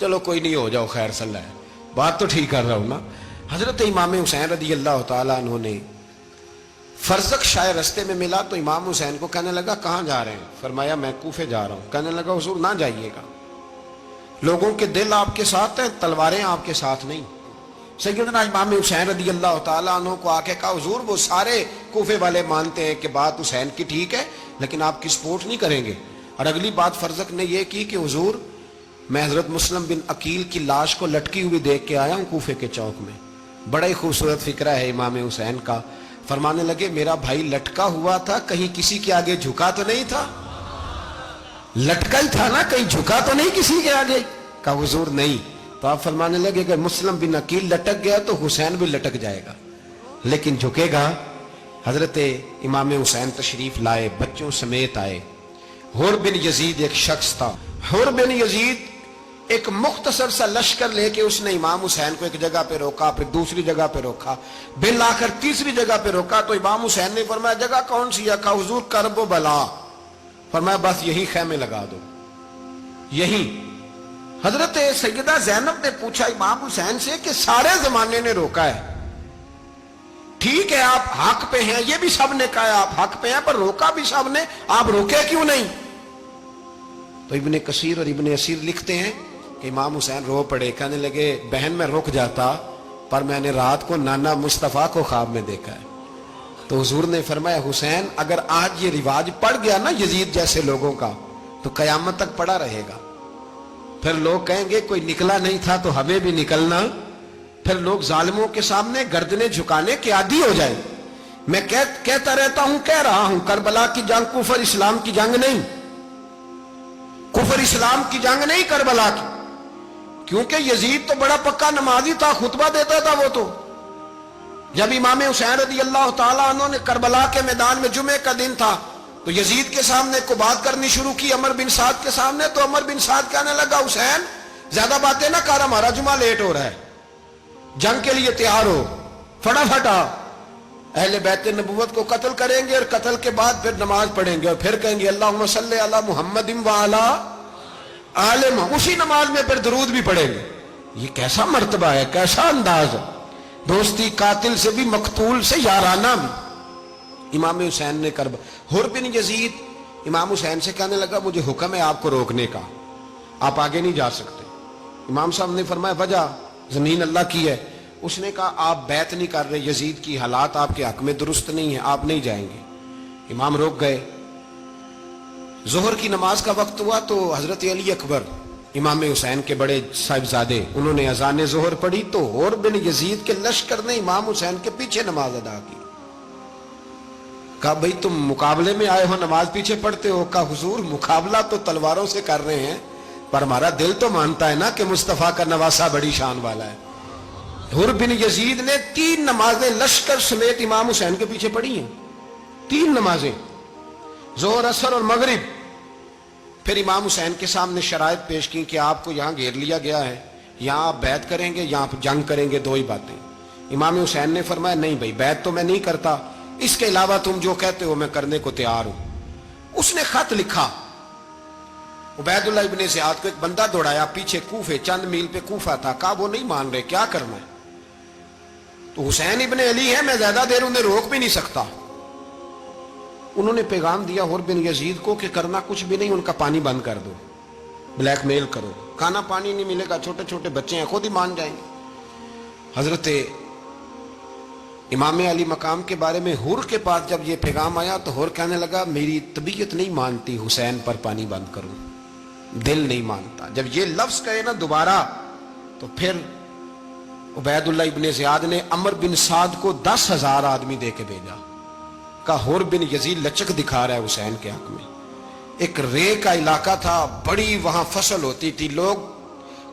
چلو کوئی نہیں ہو جاؤ خیر صلی ہے, بات تو ٹھیک کر رہا ہوں نا. حضرت امام حسین رضی اللہ تعالیٰ عنہ نے فرزق شاہ رستے میں ملا تو امام حسین کو کہنے لگا کہاں جا رہے ہیں؟ فرمایا میں کوفے جا رہا ہوں. کہنے لگا حضور نہ جائیے گا, لوگوں کے دل آپ کے ساتھ ہیں, تلواریں آپ کے ساتھ نہیں. سیدنا امام حسین رضی اللہ تعالیٰ عنہ کو آ کے کہا حضور وہ سارے کوفے والے مانتے ہیں کہ بات حسین کی ٹھیک ہے لیکن آپ کی سپورٹ نہیں کریں گے. اور اگلی بات فرزق نے یہ کی کہ حضور میں حضرت مسلم بن عقیل کی لاش کو لٹکی ہوئی دیکھ کے آیا ہوں کوفے کے چوک میں. بڑا ہی خوبصورت فکرہ ہے امام حسین کا. فرمانے لگے میرا بھائی لٹکا ہوا تھا, کہیں کسی کے آگے جھکا تو نہیں تھا؟ لٹکا ہی تھا نا, کہیں جھکا تو نہیں کسی کے آگے؟ کہا حضور نہیں. تو آپ فرمانے لگے کہ مسلم بن عقیل لٹک گیا تو حسین بھی لٹک جائے گا لیکن جھکے گا. حضرت امام حسین تشریف لائے, بچوں سمیت آئے. حر بن یزید ایک شخص تھا. حر بن یزید ایک مختصر سا لشکر لے کے اس نے امام حسین کو ایک جگہ پہ روکا, پھر دوسری جگہ پہ روکا, بالآخر تیسری جگہ پہ روکا. تو امام حسین نے فرمایا جگہ کون سی ہے؟ کہا حضور کرب و بلا. فرمایا بس یہی خیمے لگا دو, یہی. حضرت سیدہ زینب نے پوچھا امام حسین سے کہ سارے زمانے نے روکا ہے, ٹھیک ہے آپ حق پہ ہیں, یہ بھی سب نے کہا آپ حق پہ ہیں, پر روکا بھی سب نے, آپ روکے کیوں نہیں؟ تو ابن کثیر اور ابن اسیر لکھتے ہیں کہ امام حسین رو پڑے. کہنے لگے بہن میں رک جاتا پر میں نے رات کو نانا مصطفیٰ کو خواب میں دیکھا ہے. تو حضور نے فرمایا حسین اگر آج یہ رواج پڑ گیا نا یزید جیسے لوگوں کا تو قیامت تک پڑا رہے گا. پھر لوگ کہیں گے کوئی نکلا نہیں تھا تو ہمیں بھی نکلنا. پھر لوگ ظالموں کے سامنے گردنیں جھکانے کے عادی ہو جائیں. میں کہتا رہتا ہوں, کہہ رہا ہوں, کربلا کی جنگ کفر اسلام کی جنگ نہیں, کفر اسلام کی جنگ نہیں کربلا کی. کیونکہ یزید تو بڑا پکا نمازی تھا, خطبہ دیتا تھا. وہ تو جب امام حسین رضی اللہ تعالیٰ عنہ نے کربلا کے میدان میں جمعے کا دن تھا تو یزید کے سامنے کو بات کرنی شروع کی, عمر بن سعد کے سامنے. تو عمر بن سعد کہنے لگا حسین زیادہ باتیں نہ کر, ہمارا جمعہ لیٹ ہو رہا ہے, جنگ کے لیے تیار ہو, فٹافٹ آ. اہل بیت نبوت کو قتل کریں گے اور قتل کے بعد پھر نماز پڑھیں گے اور پھر کہیں گے اللہم صلی علی محمد وعلی آل محمد, اسی نماز میں پھر درود بھی پڑھیں گے. یہ کیسا مرتبہ ہے, کیسا انداز ہے. دوستی قاتل سے بھی, مقتول سے یارانہ بھی. امام حسین نے حر بن یزید امام حسین سے کہنے لگا مجھے حکم ہے آپ کو روکنے کا, آپ آگے نہیں جا سکتے. امام صاحب نے فرمایا وجہ زمین اللہ کی ہے. اس نے کہا آپ بیعت نہیں کر رہے, یزید کی حالات آپ کے حق میں درست نہیں ہیں, آپ نہیں جائیں گے. امام روک گئے. ظہر کی نماز کا وقت ہوا تو حضرت علی اکبر امام حسین کے بڑے صاحبزادے انہوں نے اذان ظہر پڑھی تو حر بن یزید کے لشکر نے امام حسین کے پیچھے نماز ادا کی. کہا بھئی تم مقابلے میں آئے ہو, نماز پیچھے پڑھتے ہو؟ کہا حضور مقابلہ تو تلواروں سے کر رہے ہیں پر ہمارا دل تو مانتا ہے نا کہ مصطفیٰ کا نواسہ بڑی شان والا ہے. حر بن یزید نے 3 نمازیں لشکر سمیت امام حسین کے پیچھے پڑھی ہیں, 3 نمازیں, ظہر اثر اور مغرب. پھر امام حسین کے سامنے شرائط پیش کی کہ آپ کو یہاں گھیر لیا گیا ہے, یہاں آپ بیعت کریں گے, یہاں جنگ کریں گے, 2 ہی باتیں. امام حسین نے فرمایا نہیں بھائی بیعت تو میں نہیں کرتا, اس کے علاوہ تم جو کہتے ہو میں کرنے کو تیار ہوں. اس نے خط لکھا, عبید اللہ ابن زیاد کو ایک بندہ دوڑایا پیچھے, کوفے چند میل پہ کوفہ تھا. کہا وہ نہیں مان رہے, کیا کرنا ہے؟ تو حسین ابن علی ہے, میں زیادہ دیر انہیں روک بھی نہیں سکتا. انہوں نے پیغام دیا حر بن یزید کو کہ کرنا کچھ بھی نہیں, ان کا پانی بند کر دو, بلیک میل کرو, کھانا پانی نہیں ملے گا, چھوٹے چھوٹے بچے ہیں, خود ہی مان جائیں گے. حضرت امام علی مقام کے بارے میں حر کے پاس جب یہ پیغام آیا تو حر کہنے لگا میری طبیعت نہیں مانتی حسین پر پانی بند کروں, دل نہیں مانتا. جب یہ لفظ کہے نا دوبارہ تو پھر عبید اللہ ابن زیاد نے عمر بن سعد کو 10,000 آدمی دے کے بھیجا. کہا حر بن یزید لچک دکھا رہا ہے حسین کے حق میں. ایک رے کا علاقہ تھا, بڑی وہاں فصل ہوتی تھی, لوگ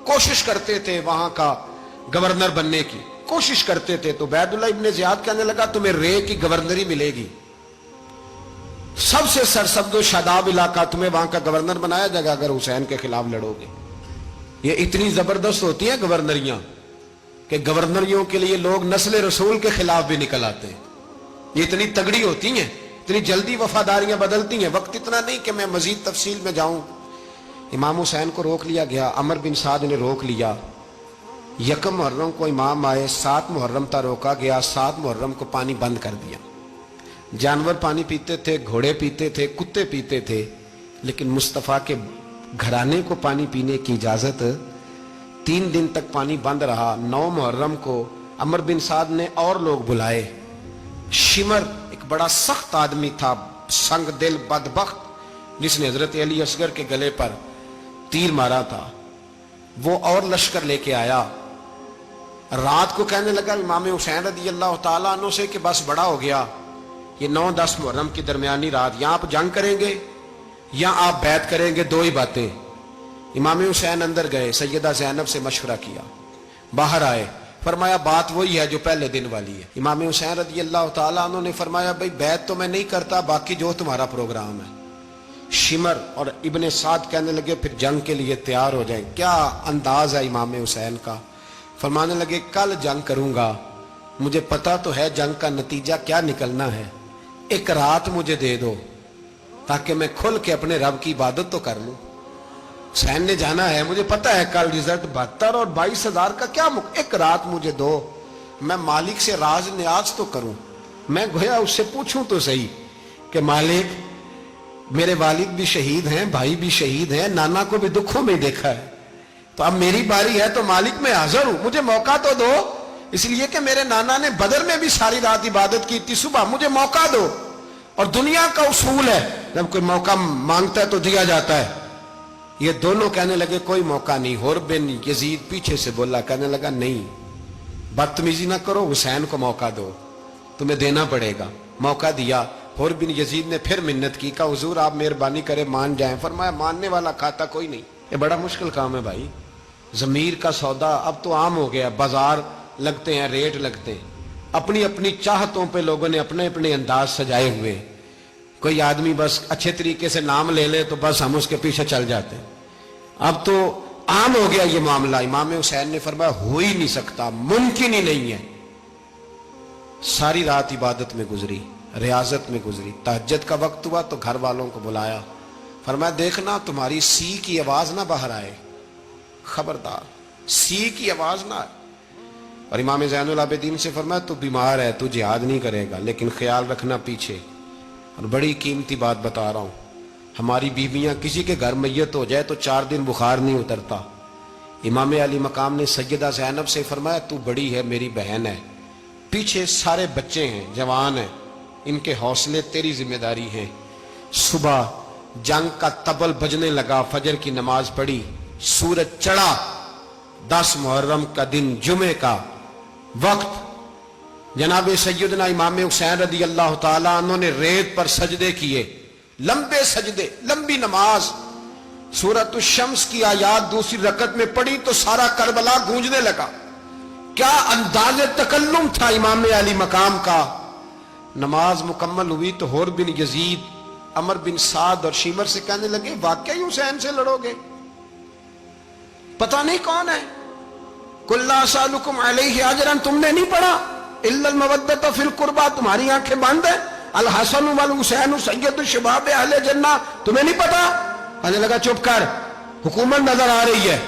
کوشش کرتے تھے وہاں کا گورنر بننے کی, کوشش کرتے تھے. تو عبید اللہ ابن زیاد کہنے لگا تمہیں رے کی گورنری ملے گی, سب سے سرسبز و شاداب علاقہ, تمہیں وہاں کا گورنر بنایا جائے گا اگر حسین کے خلاف لڑو گے. یہ اتنی زبردست ہوتی ہیں گورنریاں کہ گورنریوں کے لیے لوگ نسل رسول کے خلاف بھی نکل آتے ہیں. یہ اتنی تگڑی ہوتی ہیں, اتنی جلدی وفاداریاں بدلتی ہیں. وقت اتنا نہیں کہ میں مزید تفصیل میں جاؤں. امام حسین کو روک لیا گیا، عمر بن سعد نے روک لیا۔ یکم محرم کو امام آئے، 7 محرم تا روکا گیا، 7 محرم کو پانی بند کر دیا۔ جانور پانی پیتے تھے، گھوڑے پیتے تھے، کتے پیتے تھے، لیکن مصطفیٰ کے گھرانے کو پانی پینے کی اجازت۔ 3 دن تک پانی بند رہا۔ 9 محرم کو عمر بن سعد نے اور لوگ بلائے۔ شمر ایک بڑا سخت آدمی تھا، سنگ دل بدبخت، جس نے حضرت علی اصغر کے گلے پر تیر مارا تھا، وہ اور لشکر لے کے آیا۔ رات کو کہنے لگا امام حسین رضی اللہ تعالیٰ عنہ سے کہ بس بڑا ہو گیا، یہ 9-10 محرم کی درمیانی رات یہاں آپ جنگ کریں گے یا آپ بیعت کریں گے، 2 ہی باتیں۔ امام حسین اندر گئے، سیدہ زینب سے مشورہ کیا، باہر آئے، فرمایا بات وہی ہے جو پہلے دن والی ہے۔ امام حسین رضی اللہ تعالیٰ عنہ نے فرمایا بھائی بیعت تو میں نہیں کرتا، باقی جو تمہارا پروگرام ہے۔ شمر اور ابن سعد کہنے لگے پھر جنگ کے لیے تیار ہو جائیں۔ کیا انداز ہے امام حسین کا، فرمانے لگے کل جنگ کروں گا، مجھے پتا تو ہے جنگ کا نتیجہ کیا نکلنا ہے، 1 رات مجھے دے دو تاکہ میں کھل کے اپنے رب کی عبادت تو کر لوں۔ حسین نے جانا ہے، مجھے پتا ہے کل رزلٹ 72 اور 22,000 کا کیا 1 رات مجھے دو، میں مالک سے راز نیاز تو کروں، میں گویا اس سے پوچھوں تو صحیح کہ مالک میرے والد بھی شہید ہیں، بھائی بھی شہید ہیں، نانا کو بھی دکھوں میں دیکھا ہے، تو اب میری باری ہے تو مالک میں حاضر ہوں، مجھے موقع تو دو، اس لیے کہ میرے نانا نے بدر میں بھی ساری رات عبادت کی تھی، صبح مجھے موقع دو۔ اور دنیا کا اصول ہے جب کوئی موقع مانگتا ہے تو دیا جاتا ہے۔ یہ دونوں کہنے لگے کوئی موقع نہیں۔ حر بن یزید پیچھے سے بولا، کہنے لگا نہیں، بدتمیزی نہ کرو، حسین کو موقع دو، تمہیں دینا پڑے گا۔ موقع دیا۔ حر بن یزید نے پھر منت کی، کہا حضور آپ مہربانی کرے مان جائیں۔ فرمایا ماننے والا کھاتا کوئی نہیں۔ یہ بڑا مشکل کام ہے بھائی، ضمیر کا سودا اب تو عام ہو گیا، بازار لگتے ہیں، ریٹ لگتے ہیں، اپنی اپنی چاہتوں پہ لوگوں نے اپنے اپنے انداز سجائے ہوئے۔ کوئی آدمی بس اچھے طریقے سے نام لے لے تو بس ہم اس کے پیچھے چل جاتے ہیں۔ اب تو عام ہو گیا یہ معاملہ۔ امام حسین نے فرمایا ہو ہی نہیں سکتا، ممکن ہی نہیں ہے۔ ساری رات عبادت میں گزری، ریاضت میں گزری۔ تہجد کا وقت ہوا تو گھر والوں کو بلایا، فرمایا دیکھنا تمہاری سی کی آواز نہ باہر آئے، خبردار سی کی آواز نہ آئے۔ اور امام زین العابدین سے فرمایا تو بیمار ہے، تو جہاد نہیں کرے گا، لیکن خیال رکھنا پیچھے۔ اور بڑی قیمتی بات بتا رہا ہوں، ہماری بیویاں کسی کے گھر میت ہو جائے تو 4 دن بخار نہیں اترتا۔ امام علی مقام نے سیدہ زینب سے فرمایا تو بڑی ہے، میری بہن ہے، پیچھے سارے بچے ہیں، جوان ہیں، ان کے حوصلے تیری ذمہ داری ہیں۔ صبح جنگ کا طبل بجنے لگا، فجر کی نماز پڑھی، سورج چڑھا، 10 محرم کا دن، جمعے کا وقت۔ جناب سیدنا امام حسین رضی اللہ تعالیٰ عنہ نے ریت پر سجدے کیے، لمبے سجدے، لمبی نماز۔ سورۃ الشمس کی آیات دوسری رکعت میں پڑھی تو سارا کربلا گونجنے لگا۔ کیا انداز تکلم تھا امام علی مقام کا۔ نماز مکمل ہوئی تو حر بن یزید، عمر بن سعد اور شمر سے کہنے لگے واقعی حسین سے لڑو گے؟ پتہ نہیں کون ہے۔ قل لا اسألکم علیہ اجرا، تم نے نہیں پڑھا؟ الا المودۃ فی القربى، تمہاری آنکھیں بند ہیں۔ الحسن والحسین سید الشباب اہل جنہ، تمہیں نہیں پتا؟ کہنے لگا چپ کر، حکومت نظر آ رہی ہے۔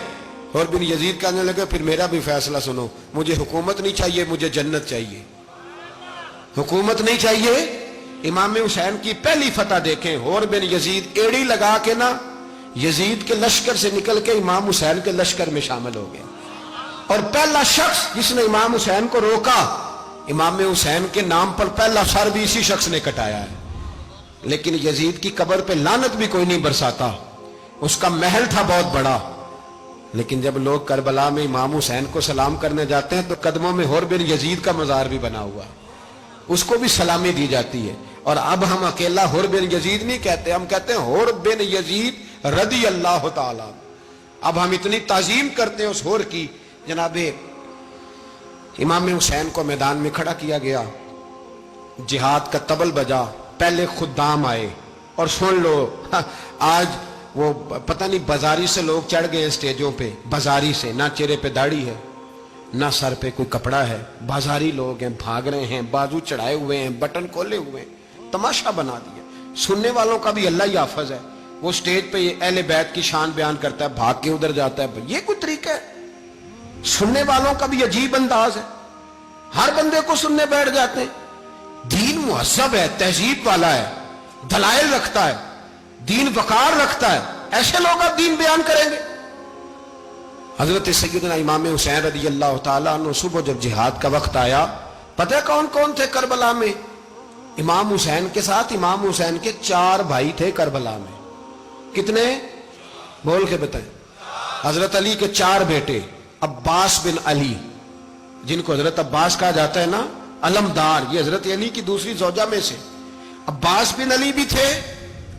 اور بن یزید کہنے لگا پھر میرا بھی فیصلہ سنو، مجھے حکومت نہیں چاہیے، مجھے جنت چاہیے۔ حکومت نہیں چاہیے۔ امام حسین کی پہلی فتح دیکھیں، اور بن یزید ایڑی لگا کے نا یزید کے لشکر سے نکل کے امام حسین کے لشکر میں شامل ہو گیا، اور پہلا شخص جس نے امام حسین کو روکا، امام حسین کے نام پر پہلا سر بھی اسی شخص نے کٹایا ہے۔ لیکن یزید کی قبر پہ لعنت بھی کوئی نہیں برساتا، اس کا محل تھا بہت بڑا، لیکن جب لوگ کربلا میں امام حسین کو سلام کرنے جاتے ہیں تو قدموں میں حر بن یزید کا مزار بھی بنا ہوا ہے، اس کو بھی سلامی دی جاتی ہے۔ اور اب ہم اکیلا حر بن یزید نہیں کہتے، ہم کہتے ہیں حر بن یزید رضی اللہ تعالیٰ۔ اب ہم اتنی تعظیم کرتے ہیں اس حر کی۔ جناب امام حسین کو میدان میں کھڑا کیا گیا، جہاد کا طبل بجا، پہلے خدام آئے، اور سن لو آج وہ پتہ نہیں بازاری سے لوگ چڑھ گئے اسٹیجوں پہ، بازاری سے، نہ چہرے پہ داڑھی ہے نہ سر پہ کوئی کپڑا ہے، بازاری لوگ ہیں، بھاگ رہے ہیں، بازو چڑھائے ہوئے ہیں، بٹن کھولے ہوئے ہیں، تماشا بنا دیا۔ سننے والوں کا بھی اللہ ہی حافظ ہے، وہ سٹیج پہ یہ اہل بیت کی شان بیان کرتا ہے، بھاگ کے ادھر جاتا ہے. یہ کوئی طریقہ ہے؟ سننے والوں کا بھی عجیب انداز ہے، ہر بندے کو سننے بیٹھ جاتے ہیں. دین مہذب ہے، تہذیب والا ہے، دلائل رکھتا ہے، دین وقار رکھتا ہے، ایسے لوگ اب دین بیان کریں گے؟ حضرت سیدنا امام حسین رضی اللہ تعالیٰ عنہ صبح جب جہاد کا وقت آیا، پتہ ہے کون کون تھے کربلا میں؟ امام حسین کے ساتھ امام حسین کے 4 بھائی تھے کربلا میں. کتنے؟ بول کے بتائیں. حضرت علی کے 4 بیٹے، عباس بن علی، جن کو حضرت عباس کہا جاتا ہے نا، علمدار، یہ حضرت علی کی دوسری زوجہ میں سے. عباس بن علی بھی تھے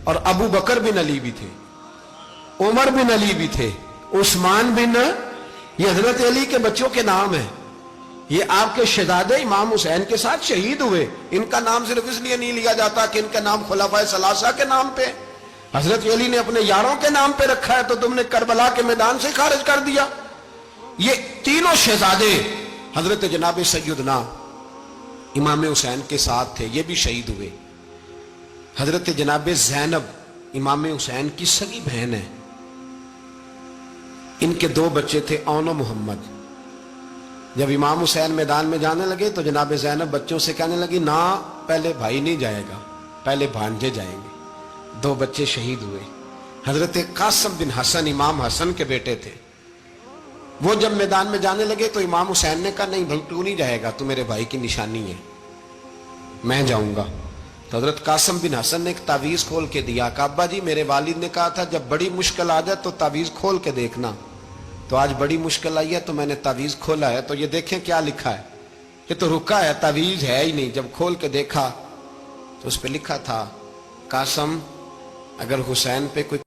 اور ابو بکر بن علی بھی تھے، عمر بن علی بھی تھے، عثمان بن، یہ حضرت علی کے بچوں کے نام ہیں. یہ آپ کے شہزادے امام حسین کے ساتھ شہید ہوئے. ان کا نام صرف اس لیے نہیں لیا جاتا کہ ان کا نام خلفائے ثلاثہ کے نام پہ، حضرت علی نے اپنے یاروں کے نام پہ رکھا ہے تو تم نے کربلا کے میدان سے خارج کر دیا. یہ تینوں شہزادے حضرت جناب سیدنا امام حسین کے ساتھ تھے، یہ بھی شہید ہوئے. حضرت جناب زینب امام حسین کی سگی بہن ہے، ان کے 2 بچے تھے، اون و محمد. جب امام حسین میدان میں جانے لگے تو جناب زینب بچوں سے کہنے لگی، نہ پہلے بھائی نہیں جائے گا، پہلے بھانجے جائیں گے. 2 بچے شہید ہوئے. حضرت قاسم بن حسن امام حسن کے بیٹے تھے، وہ جب میدان میں جانے لگے تو امام حسین نے کہا، نہیں بھائی تو نہیں جائے گا، تو میرے بھائی کی نشانی ہے، میں جاؤں گا. تو حضرت قاسم بن حسن نے ایک تعویذ کھول کے دیا کہ ابا جی میرے والد نے کہا تھا جب بڑی مشکل آ جائے تو تعویذ کھول کے دیکھنا. تو آج بڑی مشکل آئی ہے تو میں نے تعویذ کھولا ہے، تو یہ دیکھیں کیا لکھا ہے. یہ تو رکا ہے، تعویذ ہے ہی نہیں. جب کھول کے دیکھا تو اس پہ لکھا تھا، قاسم اگر حسین پہ کوئی